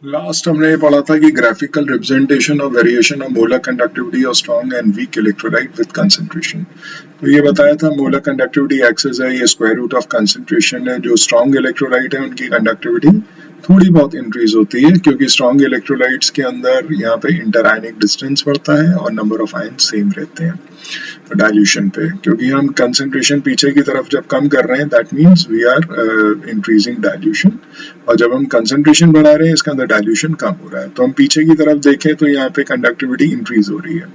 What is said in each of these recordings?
Last हमने ये पढ़ा था कि graphical representation of variation of molar conductivity of strong and weak electrolyte with concentration. तो ये बताया था मोलर कंडक्टिविटी एक्सिस है, ये स्क्वायर रूट ऑफ कंसंट्रेशन है। जो स्ट्रॉन्ग इलेक्ट्रोलाइट है उनकी कंडक्टिविटी थोड़ी बहुत इंक्रीज होती है क्योंकि स्ट्रॉन्ग इलेक्ट्रोलाइट्स के अंदर यहाँ पे इंटरआयनिक डिस्टेंस बढ़ता है और नंबर ऑफ आयन सेम रहते हैं डाइल्यूशन पे, क्योंकि हम कंसंट्रेशन पीछे की तरफ जब कम कर रहे हैं that means we are increasing dilution, और जब हम कंसंट्रेशन बढ़ा रहे हैं इसके अंदर डाइल्यूशन कम हो रहा है। तो हम पीछे की तरफ देखें तो यहाँ पे कंडक्टिविटी इंक्रीज हो रही है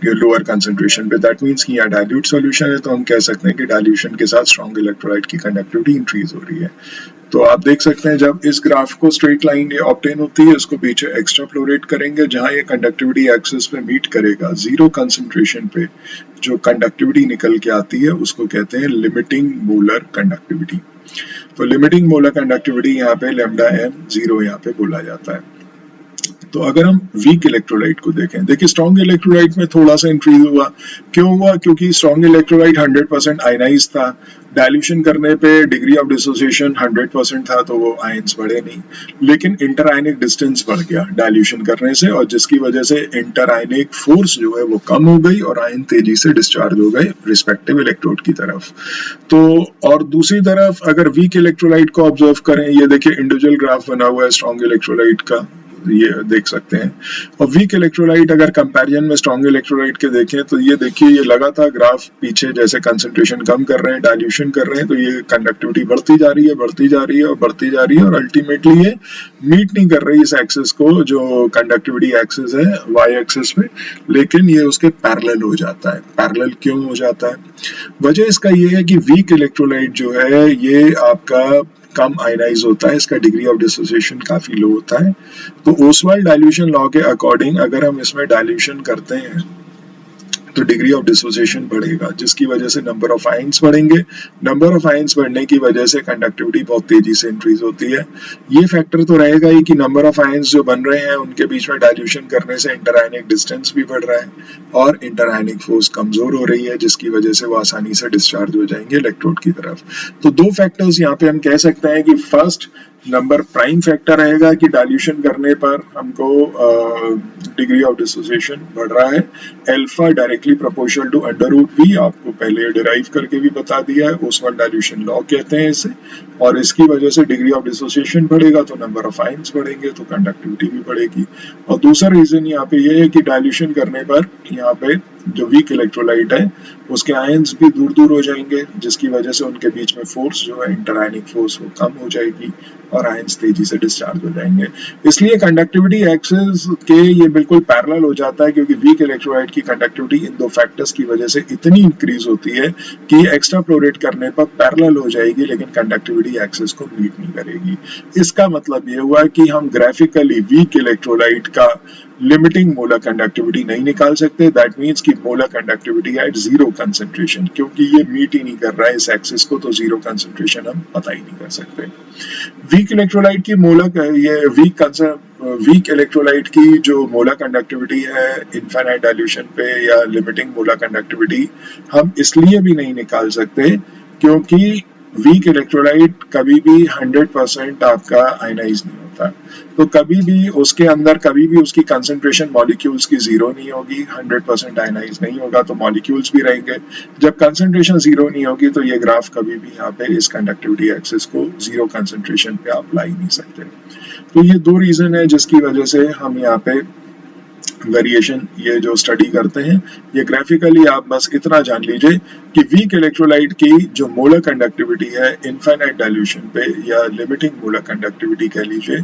लोअर कंसंट्रेशन पे, दैट मींस कि यहाँ डाइल्यूट सॉल्यूशन है, तो हम कह सकते हैं कि डाइल्यूशन के साथ स्ट्रॉन्ग इलेक्ट्रोलाइट की कंडक्टिविटी इंक्रीज हो रही है। तो आप देख सकते हैं जब इस ग्राफ को स्ट्रेट लाइन ये ऑब्टेन होती है, इसको पीछे एक्सट्रापोलेट करेंगे जहां ये कंडक्टिविटी एक्सिस पे मीट करेगा, जीरो कंसंट्रेशन पे जो कंडक्टिविटी निकल के आती है उसको कहते हैं लिमिटिंग मोलर कंडक्टिविटी। तो लिमिटिंग मोलर कंडक्टिविटी यहाँ पे लैम्डा m 0 यहाँ पे बोला जाता है। तो अगर हम वीक इलेक्ट्रोलाइट को देखें, देखिए स्ट्रॉन्ग इलेक्ट्रोलाइट में थोड़ा सा इंक्रीज हुआ, क्यों हुआ? क्योंकि स्ट्रॉन्ग इलेक्ट्रोलाइट 100% आयनाइज था, डाइल्यूशन करने पे डिग्री ऑफ डिसोसिएशन 100% था तो वो आयंस बढ़े नहीं, लेकिन इंटरआयनिक डिस्टेंस बढ़ गया डाइल्यूशन करने से, और जिसकी वजह से इंटरआयनिक फोर्स जो है वो कम हो गई और आयन तेजी से डिस्चार्ज हो गए रिस्पेक्टिव इलेक्ट्रोड की तरफ। तो और दूसरी तरफ अगर वीक इलेक्ट्रोलाइट को ऑब्जर्व करें, ये देखिए इंडिविजुअल ग्राफ बना हुआ है स्ट्रॉन्ग इलेक्ट्रोलाइट का, ये देख सकते हैं। और वीक इलेक्ट्रोलाइट अगर कंपैरिजन में स्ट्रॉन्ग इलेक्ट्रोलाइट के देखें तो ये देखिए ये लगातार ग्राफ पीछे जैसे कंसंट्रेशन कम कर रहे हैं, डाइल्यूशन कर रहे हैं, तो ये कंडक्टिविटी बढ़ती जा रही है, बढ़ती जा रही है और बढ़ती जा रही है, और अल्टीमेटली ये मीट नहीं कर रही इस एक्सिस को जो कंडक्टिविटी एक्सिस है वाई एक्सिस पे, लेकिन ये उसके पैरेलल हो जाता है। पैरेलल क्यों हो जाता है? वजह इसका ये है कि वीक इलेक्ट्रोलाइट जो है ये आपका कम आयनाइज होता है, इसका डिग्री ऑफ डिसोसिएशन काफी लो होता है। तो ओसवाल्ड डाइल्यूशन लॉ के अकॉर्डिंग अगर हम इसमें डाइल्यूशन करते हैं तो डिग्री ऑफ डिसोसिएशन बढ़ेगा, जिसकी वजह से नंबर ऑफ आयंस बढ़ेंगे। नंबर ऑफ आयंस बढ़ने की वजह से कंडक्टिविटी बहुत तेजी से इंक्रीज होती है। ये फैक्टर तो रहेगा ही कि नंबर ऑफ आयंस जो बन रहे हैं उनके बीच में डाइल्यूशन करने से इंटरआयनिक डिस्टेंस भी बढ़ रहा है और इंटरआयनिक फोर्स कमजोर हो रही है, जिसकी वजह से वो आसानी से डिस्चार्ज हो जाएंगे इलेक्ट्रोड की तरफ। तो दो फैक्टर्स यहाँ पे हम कह सकते हैं कि फर्स्ट नंबर प्राइम फैक्टर रहेगा कि डाइल्यूशन करने पर हमको डिग्री ऑफ डिसोसिएशन बढ़ रहा है, alpha directly proportional to under root V, आपको पहले डिराइव करके भी बता दिया है, ओसवाल्ड डाइल्यूशन लॉ कहते हैं इसे, और इसकी वजह से डिग्री ऑफ डिसोसिएशन बढ़ेगा तो नंबर ऑफ आयंस बढ़ेंगे तो कंडक्टिविटी भी बढ़ेगी। और दूसरा रीजन यहाँ पे ये है कि डाइल्यूशन करने पर यहाँ पे जो वीक इलेक्ट्रोलाइट है उसके आयंस भी दूर दूर हो जाएंगे, जिसकी वजह से उनके बीच में फोर्स जो है इंटरआयनिक फोर्स वो कम हो जाएगी और आयंस तेजी से डिस्चार्ज हो जाएंगे। इसलिए कंडक्टिविटी एक्सिस के ये बिल्कुल पैरेलल हो जाता है, क्योंकि वीक इलेक्ट्रोलाइट की कंडक्टिविटी इन दो फैक्टर्स की वजह से इतनी इंक्रीज होती है कि एक्स्ट्रापोलेट करने पर पैरेलल हो जाएगी, लेकिन कंडक्टिविटी एक्सिस को मीट नहीं करेगी। इसका मतलब ये हुआ कि हम ग्राफिकली वीक इलेक्ट्रोलाइट का लिमिटिंग मोलर कंडक्टिविटी नहीं निकाल सकते, दैट मींस कि molar conductivity at zero concentration, क्योंकि ये मीट ही नहीं कर रहा है इस एक्सिस को, तो जीरो कंसंट्रेशन हम पता ही नहीं कर सकते। वीक इलेक्ट्रोलाइट की मोलर ये वीक इलेक्ट्रोलाइट की जो मोलर कंडक्टिविटी है इनफाइनाइट डाइल्यूशन पे या लिमिटिंग मोलर कंडक्टिविटी हम इसलिए भी नहीं निकाल सकते क्योंकि वीक इलेक्ट्रोलाइट कभी भी 100% आपका आयनाइज नहीं होता, तो कभी भी उसके अंदर कभी भी उसकी कंसंट्रेशन मॉलिक्यूल्स की जीरो नहीं होगी, 100% आयनाइज नहीं होगा तो मॉलिक्यूल्स भी रहेंगे। जब कंसंट्रेशन जीरो नहीं होगी तो ये ग्राफ कभी भी यहाँ पे इस कंडक्टिविटी एक्सिस को जीरो कंसंट्रेशन पे आप ला ही नहीं सकते। तो ये दो रीजन है जिसकी वजह से हम यहाँ पे वेरिएशन ये जो स्टडी करते हैं, ये ग्राफिकली आप बस इतना जान लीजिए कि वीक इलेक्ट्रोलाइट की जो मोलर कंडक्टिविटी है इनफाइनाइट डाइल्यूशन पे या लिमिटिंग मोलर कंडक्टिविटी कह लीजिए,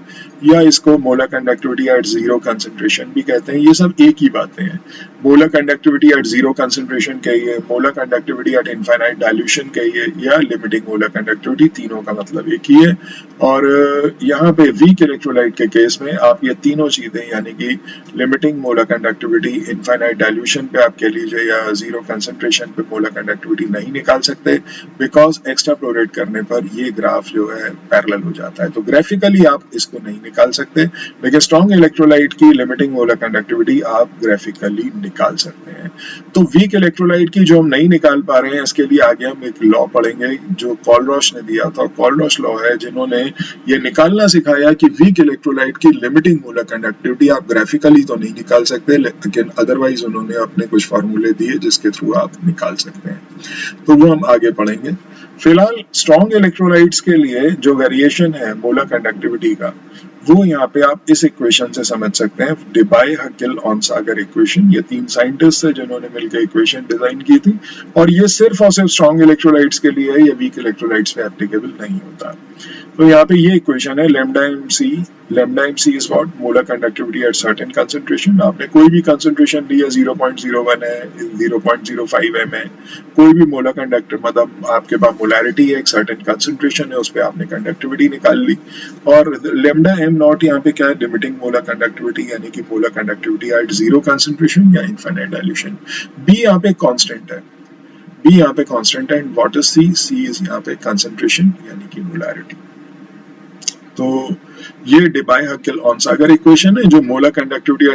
या इसको molar conductivity at zero concentration भी कहते हैं, ये सब एक ही बातें हैं। Molar conductivity at zero concentration कहिए, molar conductivity at infinite dilution कहिए या लिमिटिंग मोलर कंडक्टिविटी, तीनों का मतलब एक ही है। और यहाँ पे वीक इलेक्ट्रोलाइट के केस में आप ये तीनों चीजें यानी कि limiting molar conductivity infinite dilution पे आप कह लीजिए या जीरो कंसंट्रेशन पे मोलर कंडक्टिविटी नहीं निकाल सकते, बिकॉज एक्सट्रापोलेट करने पर ये ग्राफ जो है पैरेलल हो जाता है, तो ग्राफिकली आप इसको नहीं निकाल सकते, लेकिन स्ट्रॉन्ग इलेक्ट्रोलाइट की लिमिटिंग मोलर कंडक्टिविटी आप ग्राफिकली निकाल सकते हैं। तो वीक इलेक्ट्रोलाइट की जो हम नहीं निकाल पा रहे हैं, इसके लिए आगे हम एक लॉ पढ़ेंगे जो कॉलरॉश ने दिया था। कॉलरॉश लॉ है जिन्होंने ये निकालना सिखाया कि वीक इलेक्ट्रोलाइट की लिमिटिंग मोलर कंडक्टिविटी आप ग्राफिकली तो नहीं निकाल सकते, लेकिन अदरवाइज उन्होंने अपने कुछ फॉर्मूले दिए जिसके थ्रू आप निकाल सकते हैं, तो वो हम आगे पढ़ेंगे। फिलहाल स्ट्रॉन्ग इलेक्ट्रोलाइट्स के लिए जो वेरिएशन है मोलर कंडक्टिविटी का, वो यहाँ पे आप इस इक्वेशन से समझ सकते हैं, डेबाय हकिल ऑनसागर इक्वेशन। ये 3 साइंटिस्ट है जिन्होंने मिलकर इक्वेशन डिजाइन की थी, और ये सिर्फ और सिर्फ स्ट्रॉन्ग इलेक्ट्रोलाइट्स के लिए है, ये वीक इलेक्ट्रोलाइट्स पे एप्लीकेबल नहीं होता। तो यहाँ पे ये इक्वेशन है lambda M C is what, molar conductivity at certain concentration. आपने कोई भी कंसंट्रेशन लिया, 0.01 है, 0.05 m है, कोई भी मोलर कंडक्टर, मतलब आपके पास मोलैरिटी है, एक सर्टेन कंसंट्रेशन है, उस पर आपने कंडक्टिविटी निकाल ली, और लैम्डा एम नॉट यहाँ पे क्या है, लिमिटिंग मोलर कंडक्टिविटी, यानी कि molar conductivity at zero concentration या इनफाइनाइट डाइल्यूशन। बी यहाँ पे कांस्टेंट है, बी यहाँ पे कांस्टेंट है, and what is C is यहाँ पे कंसंट्रेशन यानी कि मोलैरिटी। तो ये डेबाय हकिल ऑनसागर इक्वेशन है, जो molar conductivity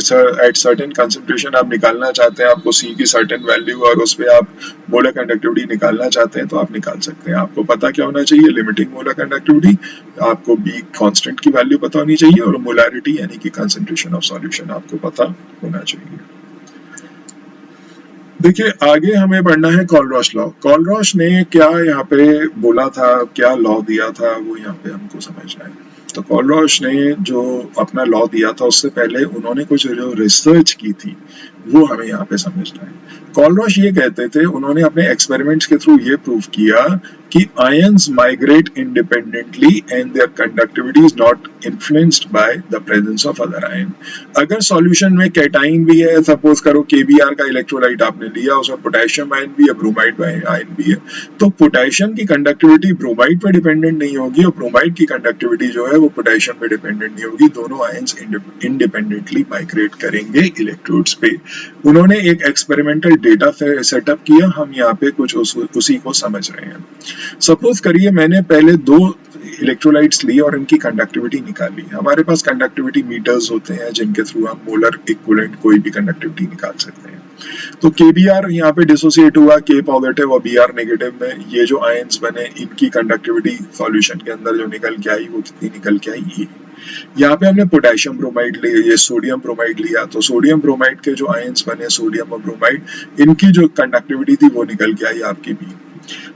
at certain concentration आप निकालना चाहते हैं, आपको सी की सर्टेन वैल्यू और उस पे आप मोलर कंडक्टिविटी निकालना चाहते हैं, तो आप निकाल सकते हैं। आपको पता क्या होना चाहिए, लिमिटिंग मोलर कंडक्टिविटी, आपको बी कांस्टेंट की वैल्यू पता होनी चाहिए, और मोलैरिटी यानी कि कंसंट्रेशन ऑफ सॉल्यूशन आपको पता होना चाहिए। देखिए आगे हमें पढ़ना है कॉलरॉश लॉ। कॉलरॉश ने क्या यहाँ पे बोला था, क्या लॉ दिया था, वो यहाँ पे हमको समझना है। तो कॉलरॉश ने जो अपना लॉ दिया था, उससे पहले उन्होंने कुछ जो रिसर्च की थी वो हमें यहाँ पे समझना है। कॉलरॉश ये कहते थे, उन्होंने अपने एक्सपेरिमेंट्स के थ्रू ये प्रूव किया कि ions migrate independently and their conductivity is not influenced by the presence of other ion. अगर सॉल्यूशन में कैटाइन भी है, सपोज करो केबीआर का इलेक्ट्रोलाइट आपने लिया, उसमें पोटेशियम आयन भी है, ब्रोमाइड आयन भी है, तो पोटेशियम की कंडक्टिविटी ब्रोमाइड पे डिपेंडेंट नहीं होगी, और ब्रोमाइड की कंडक्टिविटी जो है वो पोटेशियम पे डिपेंडेंट नहीं होगी। दोनों आयंस इंडिपेंडेंटली माइग्रेट करेंगे इलेक्ट्रोड्स पे। उन्होंने एक एक्सपेरिमेंटल डेटा सेटअप किया, हम यहाँ पे कुछ उसी को समझ रहे हैं। सपोज करिए मैंने पहले 2 इलेक्ट्रोलाइट्स लिए और इनकी कंडक्टिविटी निकाली। हमारे पास कंडक्टिविटी मीटर्स होते हैं जिनके थ्रू हम मोलर इक्विवेलेंट कोई भी कंडक्टिविटी निकाल सकते हैं। तो केबीआर यहाँ पे डिसोसिएट हुआ, के पॉजिटिव और बीआर नेगेटिव में, ये जो आयंस बने इनकी कंडक्टिविटी सॉल्यूशन के अंदर जो निकल के आई वो कितनी निकल के आई, ये। यहाँ पे हमने पोटेशियम ब्रोमाइड लिया, ये सोडियम ब्रोमाइड लिया, तो सोडियम ब्रोमाइड के जो आयंस बने सोडियम और ब्रोमाइड, इनकी जो कंडक्टिविटी थी वो निकल के आई आपकी बी।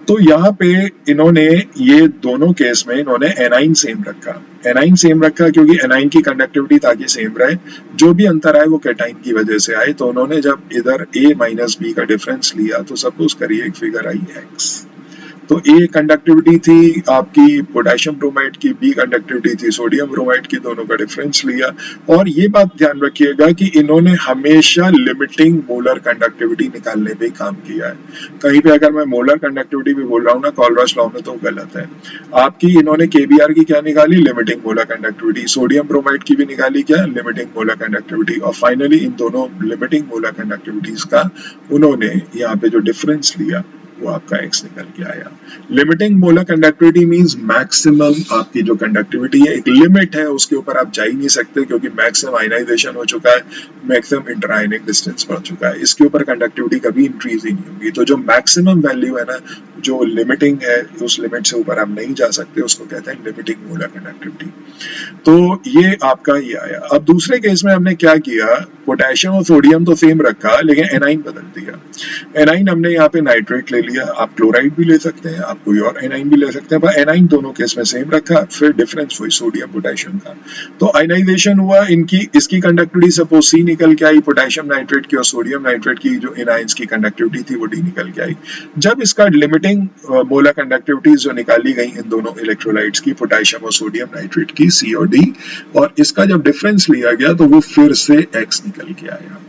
तो यहाँ पे इन्होंने ये दोनों केस में इन्होंने एनाइन सेम रखा। एनाइन सेम रखा क्योंकि एनाइन की कंडक्टिविटी ताकि सेम रहे, जो भी अंतर आए वो कैटाइन की वजह से आए। तो उन्होंने जब इधर a माइनस बी का डिफरेंस लिया, तो सपोज करिए एक फिगर आई x, तो ए कंडक्टिविटी थी आपकी पोटेशियम ब्रोमाइड की, बी कंडक्टिविटी थी सोडियम ब्रोमाइड की, दोनों का डिफरेंस लिया। और ये बात ध्यान रखिएगा कि इन्होंने हमेशा लिमिटिंग मोलर कंडक्टिविटी निकालने पे काम किया है। कहीं पे अगर मैं मोलर कंडक्टिविटी भी बोल रहा हूँ ना कॉलरॉश लॉ में, तो गलत है। आपकी इन्होंने केबीआर की क्या निकाली, limiting molar conductivity, sodium bromide की भी निकाली क्या, लिमिटिंग मोलर कंडक्टिविटी, और फाइनली इन दोनों लिमिटिंग मोलर कंडक्टिविटीज का उन्होंने यहाँ पे जो डिफरेंस लिया वो आपका x निकल के आया। Limiting molar conductivity means maximum आपकी जो कंडक्टिविटी है, एक लिमिट है, उसके ऊपर आप जा ही नहीं सकते क्योंकि मैक्सिमम आयनाइजेशन हो चुका है, मैक्सिमम इंटरआयनिक डिस्टेंस बढ़ चुका है, इसके ऊपर कंडक्टिविटी कभी इंक्रीज ही नहीं होगी। तो जो मैक्सिमम वैल्यू है ना, जो लिमिटिंग है, उस लिमिट से ऊपर आप नहीं जा सकते, उसको कहते हैं लिमिटिंग मोलर कंडक्टिविटी। तो ये आपका ये आया। अब दूसरे केस में हमने क्या किया, पोटेशियम और सोडियम तो सेम रखा लेकिन एनाइन बदल दिया। एनाइन हमने यहाँ पे नाइट्रेट ले लिया, आप क्लोराइड भी ले सकते हैं, आप कोई और एनाइन भी ले सकते हैं, पर एनाइन दोनों केस में सेम रखा, फिर डिफरेंस हुई सोडियम पोटेशियम का। तो आयनाइजेशन हुआ, इनकी इसकी कंडक्टिविटी सपोज सी निकल के आई पोटेशियम नाइट्रेट की, और सोडियम नाइट्रेट की जो इन आयंस की कंडक्टिविटी थी वो डी निकल के आई। जब इसका लिमिटिंग मोलर कंडक्टिविटीज जो निकाली गई इन दोनों इलेक्ट्रोलाइट्स की, पोटेशियम और सोडियम नाइट्रेट की, सी और डी, और इसका जब डिफरेंस लिया गया तो वो फिर से एक्स निकल के आया।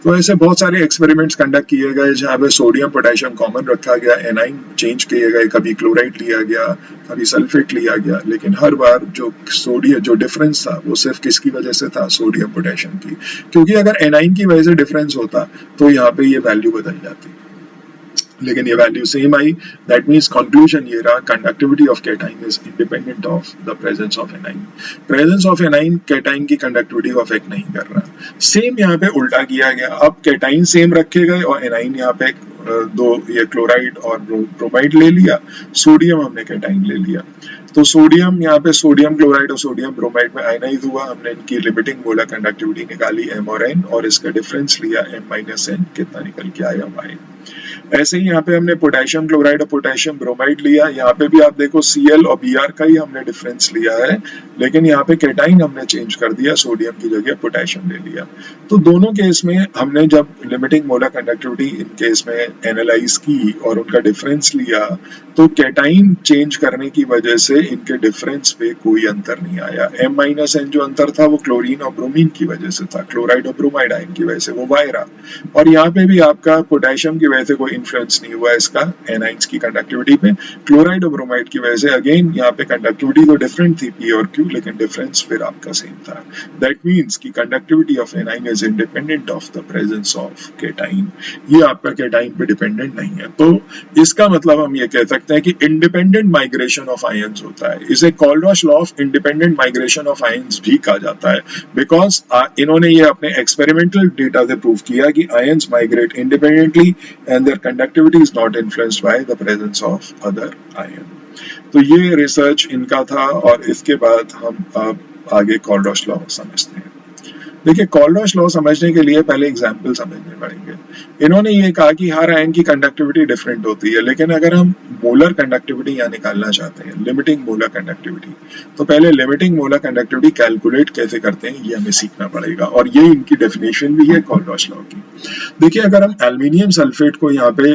तो ऐसे बहुत सारे एक्सपेरिमेंट्स कंडक्ट किए गए जहाँ पे सोडियम पोटेशियम कॉमन रखा गया, एनाइन चेंज किए गए, कभी क्लोराइड लिया गया, कभी सल्फेट लिया गया, लेकिन हर बार जो सोडियम जो डिफरेंस था वो सिर्फ किसकी वजह से था, सोडियम पोटेशियम की, क्योंकि अगर एनाइन की वजह से डिफरेंस होता तो यहाँ पे ये वैल्यू बदल जाती, लेकिन ये value same I. That means conclusion ये रहा, conductivity of cation is independent of the presence of anion. Presence of anion cation की कंडक्टिविटी को अफेक्ट नहीं कर रहा। सेम यहाँ पे उल्टा किया गया, अब कैटाइन सेम रखे गए और एनाइन यहाँ पे दो ये क्लोराइड और ब्रोमाइड ले लिया, सोडियम हमने कैटाइन ले लिया। तो सोडियम यहाँ पे सोडियम क्लोराइड और सोडियम ब्रोमाइड में आयनाइज हुआ, हमने इनकी लिमिटिंग मोलर कंडक्टिविटी निकाली m और n और इसका डिफरेंस लिया m-n, कितना निकल के आया y। ऐसे ही यहाँ पे हमने पोटेशियम क्लोराइड और पोटेशियम ब्रोमाइड लिया, यहाँ पे भी आप देखो Cl और Br का ही हमने डिफरेंस लिया है, लेकिन यहाँ पे कैटाइन हमने चेंज कर दिया, सोडियम की जगह पोटेशियम ले लिया। तो दोनों केस में हमने जब limiting molar conductivity in case में एनालाइज की और उनका डिफरेंस लिया, तो कैटाइन चेंज करने की वजह से इनके डिफरेंस पे कोई अंतर नहीं आया। m-n जो अंतर था वो क्लोरीन और ब्रोमीन की वजह से था, क्लोराइड और ब्रोमाइड आयन की वजह से वो y रहा, और यहाँ पे भी आपका पोटेशियम की वजह से कोई इन्फ्लुएंस नहीं हुआ इसका एनाइंस की कंडक्टिविटी पे। क्लोराइड और ब्रोमाइड की वजह से अगेन यहाँ पे कंडक्टिविटी तो डिफरेंट थी P और Q, लेकिन डिफरेंस फिर आपका सेम था। दैट मीन्स की conductivity of anion is independent of the presence of cation, ये आपका कैटाइन पे डिपेंडेंट नहीं है। तो इसका मतलब हम ये कह सकते हैं कि इंडिपेंडेंट माइग्रेशन ऑफ आयंस होता है, इसे Kohlrausch law of independent migration of ions भी कहा जाता है, बिकॉज इन्होंने ये अपने एक्सपेरिमेंटल डेटा से प्रूव किया कि ions migrate independently and their conductivity is not influenced by the presence of other ion। तो ये रिसर्च इनका था, और इसके बाद हम अब आगे कोलरॉश लॉ समझते हैं। देखिए, कोलरॉश लॉ समझने के लिए पहले एग्जाम्पल समझने पड़ेंगे। इन्होंने ये कहा कि हर आयन की कंडक्टिविटी डिफरेंट होती है, लेकिन अगर हम मोलर कंडक्टिविटी यहाँ निकालना चाहते हैं, लिमिटिंग मोलर कंडक्टिविटी, तो पहले लिमिटिंग मोलर कंडक्टिविटी कैलकुलेट कैसे करते हैं ये हमें सीखना पड़ेगा, और ये इनकी डेफिनेशन भी है कोलरॉश लॉ की। देखिए, अगर हम एल्यूमिनियम सल्फेट को यहाँ पे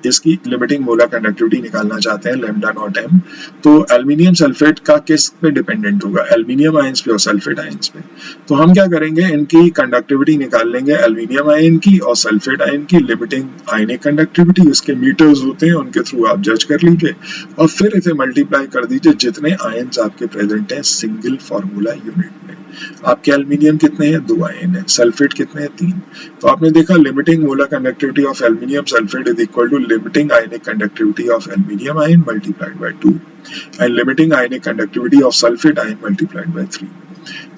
इसकी लिमिटिंग मोलर कंडक्टिविटी निकालना चाहते हैं लैम्डा नॉट m, तो एल्यूमिनियम सल्फेट का किस पे डिपेंडेंट होगा, एल्यूमिनियम आयंस पे और सल्फेट आयंस पे। तो हम क्या करेंगे, इनकी कंडक्टिविटी निकाल लेंगे एल्यूमिनियम आयन की और सल्फेट आयन की लिमिटिंग आयनिक कंडक्टिविटी, उसके मीटर्स होते हैं, उनके थ्रू आप जज कर लीजिए, और फिर इसे मल्टीप्लाई कर दीजिए जितने आयंस आपके प्रेजेंट हैं सिंगल फॉर्मूला यूनिट में। आपके एल्यूमिनियम कितने हैं, 2 आयन है, सल्फेट कितने हैं, 3। तो आपने देखा limiting molar conductivity of aluminium sulphate is equal to limiting ionic conductivity of aluminium ion multiplied by 2 and limiting ionic conductivity of sulphate ion multiplied by 3।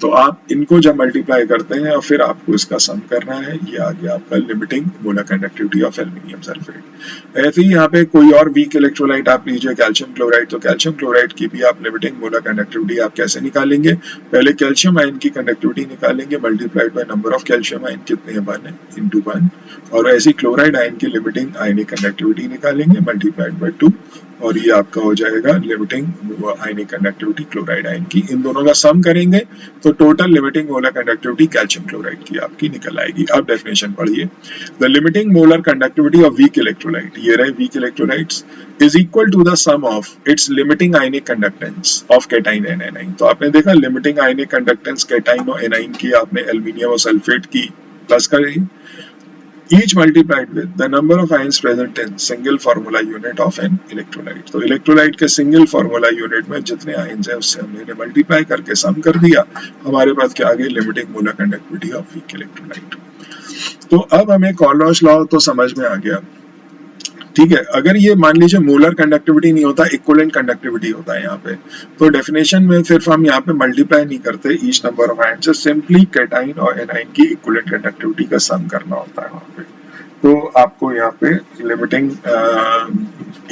तो आप इनको जब मल्टीप्लाई करते हैं और फिर आपको इसका सम करना है, ये आ गया आपका limiting molar conductivity of aluminium sulphate. ऐसे ही यहाँ पे कोई और वीक इलेक्ट्रोलाइट आप लीजिए, कैल्शियम क्लोराइड, तो कैल्शियम क्लोराइड की भी आप लिमिटिंग मोलर कंडक्टिविटी आप कैसे निकालेंगे, पहले कैल्शियम आयन की कंडक्टिविटी निकालेंगे multiplied by number of calcium ion, कितने हैं 1 into 1, और ऐसी क्लोराइड आयन की लिमिटिंग आयनिक कंडक्टिविटी निकालेंगे मल्टीप्लाइड बाय 2, और ये आपका हो जाएगा limiting ionic conductivity chloride ion की। इन दोनों का सम करेंगे तो total limiting molar conductivity calcium chloride की आपकी निकल आएगी। अब डेफिनेशन पढ़िए, the limiting molar conductivity of weak electrolyte, ये रहे weak electrolytes, is equal to the sum of its limiting ionic conductance of cation and anion. तो आपने देखा लिमिटिंग आयनिक कंडक्टेंस कैटाइन और एनाइन की आपने एल्यूमिनियम और सल्फेट की प्लस करेगी, each multiplied with the number of ions present in single formula unit of an electrolyte। तो इलेक्ट्रोलाइट के सिंगल फॉर्मूला यूनिट में जितने आयंस हैं उससे हमने मल्टीप्लाई करके सम कर दिया, हमारे पास क्या आ गई, limiting molar conductivity of weak electrolyte. तो अब हमें कोलरॉश लॉ तो समझ में आ गया, ठीक है। अगर ये मान लीजिए मोलर कंडक्टिविटी नहीं होता, इक्विवेलेंट कंडक्टिविटी होता है यहाँ पे, तो डेफिनेशन में सिर्फ हम यहाँ पे मल्टीप्लाई नहीं करते ईच नंबर ऑफ आयंस से, सिंपली कैटाइन और एनाइन की इक्विवेलेंट कंडक्टिविटी का सम करना होता है वहाँ पे। तो आपको यहाँ पे लिमिटिंग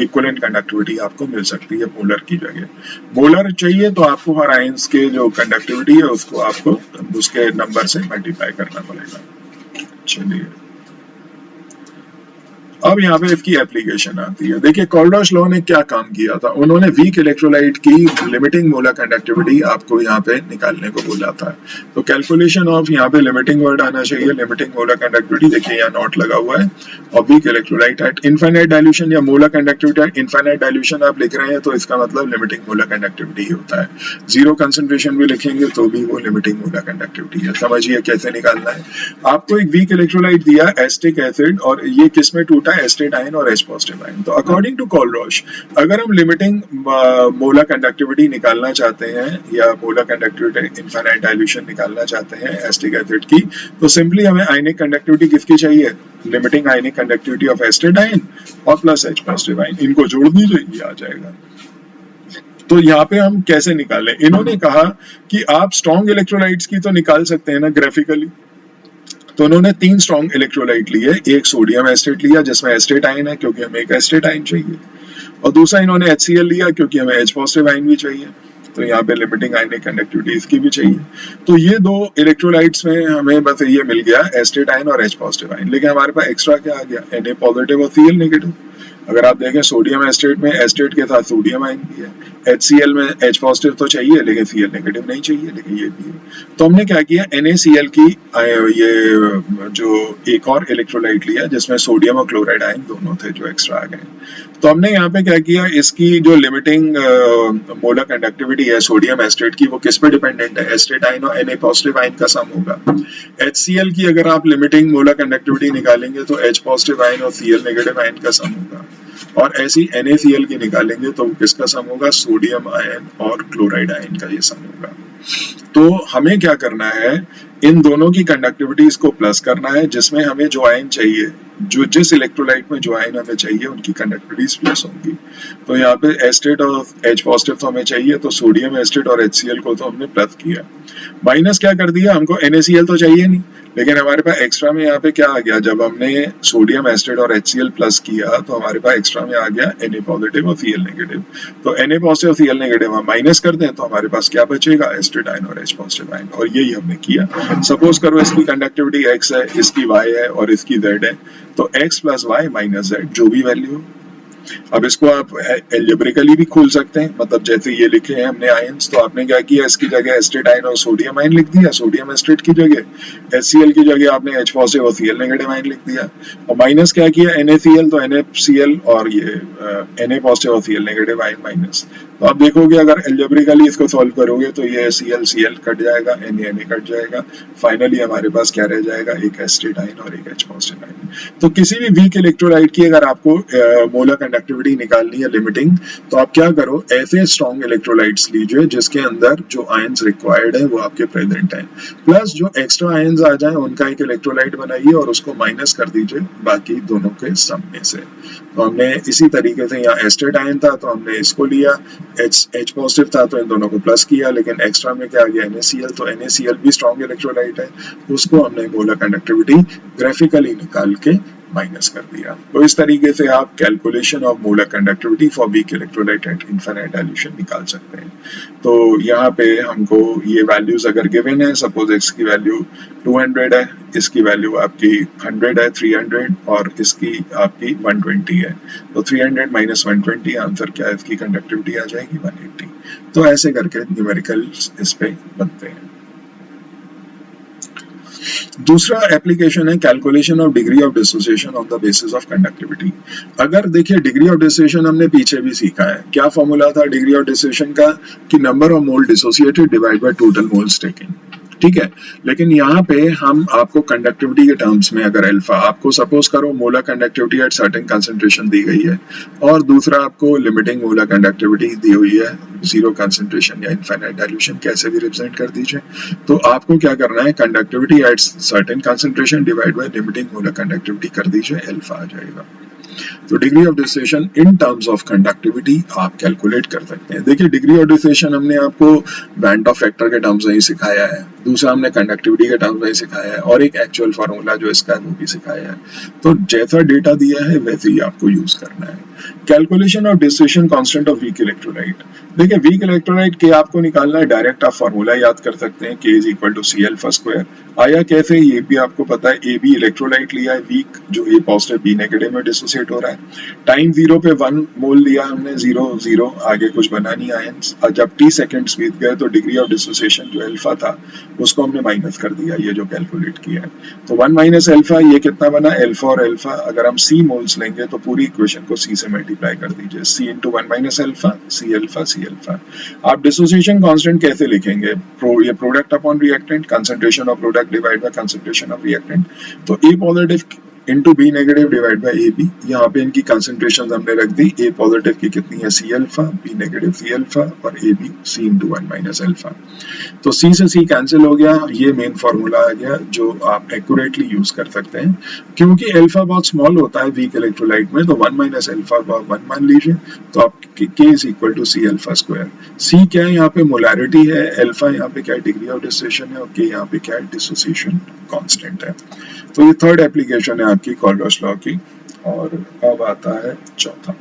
इक्विवेलेंट कंडक्टिविटी आपको मिल सकती है मोलर की जगह। मोलर चाहिए तो आपको हर आयंस के जो कंडक्टिविटी है उसको आपको उसके नंबर से मल्टीप्लाई करना पड़ेगा। चलिए अब यहाँ पे इसकी एप्लीकेशन आती है। देखिए कोल्डरॉश लॉ ने क्या काम किया था, उन्होंने वीक इलेक्ट्रोलाइट की लिमिटिंग मोलर कंडक्टिविटी आपको यहाँ पे निकालने को बोला था। तो कैलकुलेशन ऑफ, यहाँ पे लिमिटिंग वर्ड आना चाहिए, लिमिटिंग मोलर कंडक्टिविटी, देखिए यहाँ नॉट लगा हुआ है, और weak electrolyte at infinite dilution या molar conductivity at infinite dilution आप लिख रहे हैं तो इसका मतलब लिमिटिंग मोलर कंडक्टिविटी ही होता है। जीरो कंसंट्रेशन भी लिखेंगे तो भी वो लिमिटिंग मोलर कंडक्टिविटी है। समझिए कैसे निकालना है। आपको एक वीक इलेक्ट्रोलाइट दिया एसिटिक एसिड, और ये किस में टूटा, एसिटेट आयन और H पॉजिटिव आयन। तो अकॉर्डिंग टू कोल्डरॉश अगर हम लिमिटिंग मोलर कंडक्टिविटी निकालना चाहते हैं या मोलर कंडक्टिविटी इनफाइनाइट डाइल्यूशन निकालना चाहते हैं एसिटिक एसिड की, तो सिंपली हमें आयनिक कंडक्टिविटी किसकी चाहिए, limiting ionic conductivity of acetate ion और प्लस H पॉजिटिव आयन, इनको जोड़ दीजिए, ये आ जाएगा। तो यहाँ पे हम कैसे निकालें, इन्होंने कहा कि आप स्ट्रॉन्ग इलेक्ट्रोलाइट्स की तो निकाल सकते हैं ना ग्राफिकली। तो उन्होंने 3 स्ट्रॉन्ग इलेक्ट्रोलाइट लिए, एक सोडियम एसिटेट लिया जिसमें एसिटेट आयन है क्योंकि हमें एक एसिटेट आयन चाहिए, और दूसरा इन्होंने HCl लिया क्योंकि हमें H पॉजिटिव आयन भी चाहिए। तो यहाँ पे लिमिटिंग आयनिक कंडक्टिविटी इसकी भी चाहिए। तो ये 2 इलेक्ट्रोलाइट्स में हमें बस ये मिल गया एसिटेट आयन और H पॉजिटिव आयन, लेकिन हमारे पास एक्स्ट्रा क्या आ गया, Na पॉजिटिव और Cl नेगेटिव। अगर आप देखें सोडियम एसिटेट में एसिटेट के साथ सोडियम आयन भी है, HCl में H पॉजिटिव तो चाहिए लेकिन Cl नेगेटिव नहीं चाहिए, लेकिन ये भी है। तो हमने क्या किया, NaCl की ये जो एक और इलेक्ट्रोलाइट लिया जिसमें सोडियम और क्लोराइड आयन दोनों थे जो एक्स्ट्रा आ गए। तो हमने यहाँ पे क्या किया, इसकी जो लिमिटिंग मोलर कंडक्टिविटी है सोडियम एसिटेट की वो किस पे डिपेंडेंट है, एसिटेट आयन और Na पॉजिटिव आयन का सम होगा। HCl की अगर आप लिमिटिंग मोलर कंडक्टिविटी निकालेंगे तो H पॉजिटिव आयन और Cl नेगेटिव आयन का सम होगा, और ऐसी NaCl की निकालेंगे तो किसका सम होगा, सोडियम आयन और क्लोराइड आयन का ये सम होगा। तो हमें क्या करना है, इन दोनों की कंडक्टिविटीज को प्लस करना है, जिसमें हमें जो आयन चाहिए, जो जिस इलेक्ट्रोलाइट में जो आयन हमें चाहिए उनकी कंडक्टिविटीज प्लस होंगी। तो यहाँ पे एसिटेट और H पॉजिटिव तो हमें चाहिए, तो सोडियम एसिटेट और HCl को तो हमने प्लस किया, माइनस क्या कर दिया, हमको NaCl तो चाहिए नहीं, लेकिन हमारे पास एक्स्ट्रा में यहाँ पे क्या आ गया, जब हमने सोडियम एसिटेट और HCl प्लस किया तो हमारे पास एक्स्ट्रा में आ गया Na पॉजिटिव और Cl नेगेटिव। तो Na पॉजिटिव और Cl नेगेटिव हम माइनस कर दें तो हमारे पास क्या बचेगा, एसिटेट आयन और H पॉजिटिव आयन, और यही हमने किया। सपोज करो इसकी कंडक्टिविटी X है, इसकी Y है और इसकी Z है, तो X plus Y minus Z जो भी वैल्यू हो। अब इसको आप एल्जेब्रिकली भी खोल सकते हैं, मतलब जैसे ये लिखे हैं हमने आयंस, तो आपने क्या किया, इसकी जगह एसिटेट आयन और सोडियम आयन लिख दिया, सोडियम एसिटेट की जगह HCl की जगह आपने H पॉजिटिव और Cl नेगेटिव आयन लिख दिया, और माइनस क्या किया NaCl, तो NaCl और ये Na पॉजिटिव और Cl नेगेटिव आयन माइनस। तो आप देखोगे अगर एल्जेब्रिकली इसको सॉल्व करोगे तो ये Cl कट जाएगा, Na कट जाएगा, फाइनली हमारे पास क्या रह जाएगा, एक एसिटेट आयन और एक H पॉजिटिव आयन। तो किसी भी वीक इलेक्ट्रोलाइट की अगर आपको मोलर कंडक्टिविटी निकालनी है लिमिटिंग, तो आप क्या करो, ऐसे स्ट्रॉन्ग इलेक्ट्रोलाइट्स लीजिए जिसके अंदर जो आयंस रिक्वायर्ड है वो आपके प्रेजेंट हैं, प्लस जो एक्स्ट्रा आयंस आ जाए उनका एक इलेक्ट्रोलाइट बनाइए और उसको माइनस कर दीजिए बाकी दोनों के सम में से। तो हमने इसी तरीके से, यहाँ एसिटेट आयन था तो हमने इसको लिया, H पॉजिटिव था तो इन दोनों को प्लस किया, लेकिन एक्स्ट्रा में क्या आ गया NaCl, तो NaCl भी स्ट्रॉन्ग इलेक्ट्रोलाइट है, उसको हमने मोलर कंडक्टिविटी ग्राफिकली निकाल के माइनस कर दिया। तो इस तरीके से आप calculation of molar conductivity for week electrolyte at infinite dilution निकाल सकते हैं। तो यहाँ पे हमको ये वैल्यूज अगर गिवन है, सपोज x की वैल्यू 200 है, इसकी वैल्यू आपकी 100 है, 300 और इसकी आपकी 120 है, तो 300 माइनस 120 आंसर क्या है, इसकी कंडक्टिविटी आ जाएगी 180। तो ऐसे करके न्यूमेरिकल्स इस पे बनते हैं। दूसरा एप्लीकेशन है calculation of degree of dissociation on the basis of conductivity. अगर देखिए डिग्री ऑफ डिसोसिएशन हमने पीछे भी सीखा है, क्या फॉर्मूला था डिग्री ऑफ डिसोसिएशन का, कि number of mole dissociated divide by total moles taken, ठीक है। लेकिन यहाँ पे हम आपको कंडक्टिविटी के टर्म्स में, अगर अल्फा आपको सपोज करो molar conductivity at certain concentration दी गई है और दूसरा आपको लिमिटिंग मोलर कंडक्टिविटी दी हुई है जीरो कंसंट्रेशन या इनफाइनाइट डाइल्यूशन, कैसे भी रिप्रेजेंट कर दीजिए, तो आपको क्या करना है, conductivity at certain concentration divide by limiting molar conductivity कर दीजिए, अल्फा आ जाएगा। तो degree of dissociation in terms of conductivity आप कैलकुलेट कर सकते हैं। देखिए डिग्री ऑफ डिसोसिएशन हमने आपको बैंड ऑफ फैक्टर के टर्म्स में ही सिखाया है, दूसरा हमने कंडक्टिविटी के टर्म्स में ही सिखाया है, और एक एक्चुअल फार्मूला जो इसका है वो भी सिखाया है। तो जैसा डेटा दिया है वैसे ही आपको यूज करना है। Calculation of dissociation constant of weak electrolyte. देखिए वीक इलेक्ट्रोलाइट के आपको निकालना है, डायरेक्ट आप फार्मूला याद कर सकते हैं, K is equal to C alpha square. आया कैसे, ये भी आपको पता है, AB इलेक्ट्रोलाइट लिया है वीक, जो A पॉजिटिव B नेगेटिव में डिसोसिएट डिसोसिएट हो रहा है। टाइम 0 पे 1 मोल लिया हमने, 0 0, आगे कुछ बना नहीं आयंस, और जब t सेकेंड्स बीत गए तो डिग्री ऑफ डिसोसिएशन जो अल्फा था उसको हमने माइनस कर दिया, ये जो कैलकुलेट किया है। तो 1 माइनस अल्फा, ये कितना बना, अल्फा और अल्फा, अगर हम c मोल्स लेंगे तो पूरी इक्वेशन को c से मल्टीप्लाई कर दीजिए, c into 1 minus alpha, c alpha, c alpha. आप डिसोसिएशन कांस्टेंट कैसे लिखेंगे, ये product upon reactant, concentration of product divide by concentration of reactant, तो A positive into B negative divide by A B. यहाँ पे इनकी कंसंट्रेशन हमने रख दी, ए पॉजिटिव की कितनी है C alpha, B negative C alpha, और A B C into 1 minus alpha. तो सी से सी कैंसिल हो गया, ये मेन फॉर्मूला आ गया जो आप एक्यूरेटली यूज कर सकते हैं। क्योंकि अल्फा बहुत स्मॉल होता है वीक इलेक्ट्रोलाइट में, तो 1 माइनस अल्फा को आप 1 मान लीजिए, तो आप K is equal to C alpha square. C क्या है यहाँ पे, मोलैरिटी है, अल्फा यहाँ पे क्या है, डिग्री ऑफ डिसोसिएशन है, और के यहाँ पे क्या है, डिसोसिएशन कांस्टेंट है। तो ये थर्ड एप्लीकेशन है आपकी कोल्डर्स लॉ की। और अब आता है चौथा।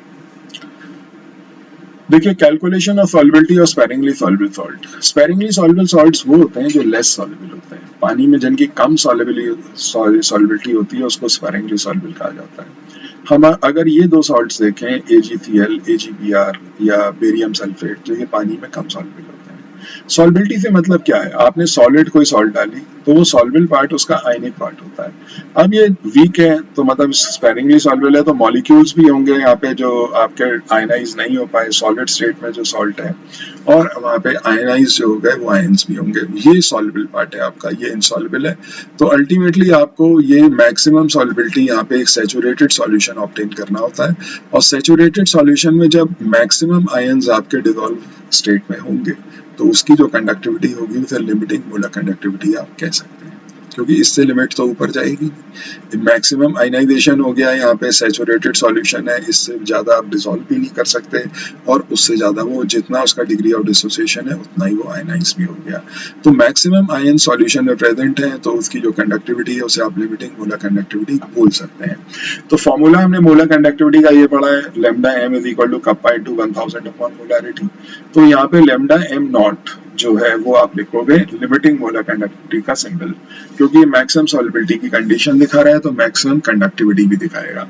देखिए, कैलकुलेशन ऑफ सॉल्युबिलिटी और sparingly soluble salt. Sparingly soluble salts वो होते हैं जो लेस सॉल्युबल होते हैं, पानी में जिनकी कम सॉल्युबिलिटी होती है उसको स्पेरिंगली सॉल्युबल कहा जाता है। हम अगर ये दो सॉल्ट्स देखें, AgCl, AgBr या बेरियम सल्फेट, तो ये पानी में कम सॉल्युबल होते हैं। सॉल्युबिलिटी से मतलब क्या है, आपने सॉलिड कोई सॉल्ट डाली तो वो सॉल्युबल पार्ट उसका आयनिक पार्ट होता है। अब ये वीक है तो मतलब स्पेरिंगली सॉल्युबल है, तो मॉलिक्यूल्स भी होंगे यहाँ पे जो आपके आयनाइज नहीं हो पाए सॉलिड स्टेट में जो सॉल्ट है, और वहाँ पे आयनाइज जो हो गए वो आयंस भी होंगे। ये सॉल्युबल पार्ट है आपका, ये इनसॉल्युबल है। तो अल्टीमेटली आपको ये मैक्सिमम सॉल्युबिलिटी यहाँ पे एक सैचुरेटेड सॉल्यूशन ऑब्टेन करना होता है, और सैचुरेटेड सॉल्यूशन में जब मैक्सिमम आयंस आपके डिसॉल्व स्टेट में होंगे तो उसकी जो कंडक्टिविटी होगी उसे लिमिटिंग मोलर कंडक्टिविटी आप कह सकते हैं, क्योंकि इससे लिमिट तो ऊपर जाएगी। मैक्सिमम आयनाइजेशन हो गया, यहाँ पे सैचुरेटेड सॉल्यूशन है, इससे ज़्यादा आप डिसॉल्व भी नहीं कर सकते, और उससे ज़्यादा वो जितना उसका डिग्री ऑफ डिसोसिएशन है उतना ही वो आयनाइज भी हो गया। तो मैक्सिमम आयन सॉल्यूशन में प्रेजेंट है, तो उसकी जो कंडक्टिविटी है उसे आप लिमिटिंग मोलर कंडक्टिविटी बोल सकते हैं। तो फॉर्मूला हमने मोलर कंडक्टिविटी का ये पढ़ा है, lambda m is equal to kappa into 1000 upon molarity. तो यहाँ पे लैम्डा m नॉट जो है वो आप लिखोगे लिमिटिंग मोलर कंडक्टिविटी का सिंबल, क्योंकि मैक्सिमम सॉल्युबिलिटी की कंडीशन दिखा रहा है तो मैक्सिमम कंडक्टिविटी भी दिखाएगा।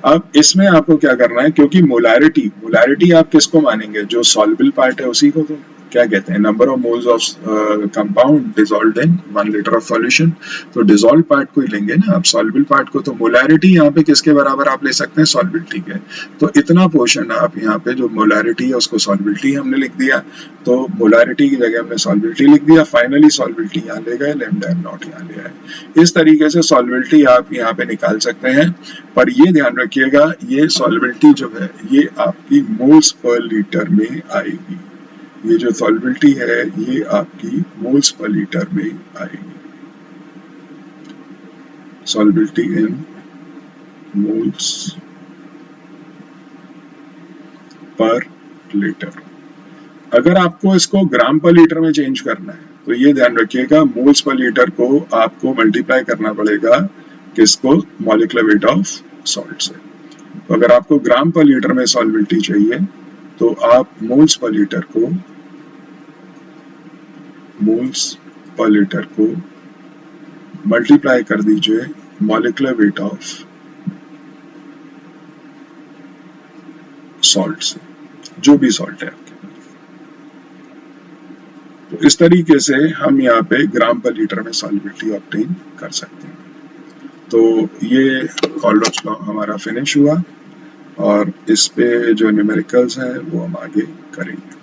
अब इसमें आपको क्या करना है, क्योंकि मोलैरिटी आप किसको मानेंगे, जो सॉल्युबल पार्ट है उसी को तो क्या कहते हैं, number of moles of compound dissolved in 1 litre of solution. तो डिसॉल्व पार्ट को ही लेंगे ना आप, सॉल्युबल पार्ट को। तो मोलैरिटी यहाँ पे किसके बराबर आप ले सकते हैं, सॉल्युबिलिटी के। तो इतना पोर्शन आप यहाँ पे जो मोलैरिटी है उसको सॉल्युबिलिटी हमने लिख दिया, तो मोलैरिटी की जगह हमने सॉल्युबिलिटी लिख दिया। फाइनली सॉल्युबिलिटी यहाँ ले गए, लैम्डा m नॉट यहाँ ले आए। इस तरीके से सॉल्युबिलिटी आप यहाँ पे निकाल सकते हैं, पर ये ध्यान रखिएगा ये सॉल्युबिलिटी जो है ये आपकी मोल्स पर लीटर में आएगी। ये जो सॉल्युबिलिटी है ये आपकी मोल्स पर लीटर में आएगी, सॉल्युबिलिटी इन मोल्स पर लीटर। अगर आपको इसको ग्राम पर लीटर में चेंज करना है तो ये ध्यान रखिएगा, मोल्स पर लीटर को आपको मल्टीप्लाई करना पड़ेगा किसको, मॉलिक्यूलर वेट ऑफ सॉल्ट से। तो अगर आपको ग्राम पर लीटर में सॉल्युबिलिटी चाहिए तो आप मोल्स पर लीटर को मल्टीप्लाई कर दीजिए मॉलिक्यूलर वेट ऑफ सॉल्ट से, जो भी सॉल्ट है आपके पास। तो इस तरीके से हम यहाँ पे ग्राम पर लीटर में सॉल्युबिलिटी ऑब्टेन कर सकते हैं। तो ये कोल्डर्स लॉ हमारा फिनिश हुआ, और इस पे जो न्यूमेरिकल्स हैं वो हम आगे करेंगे।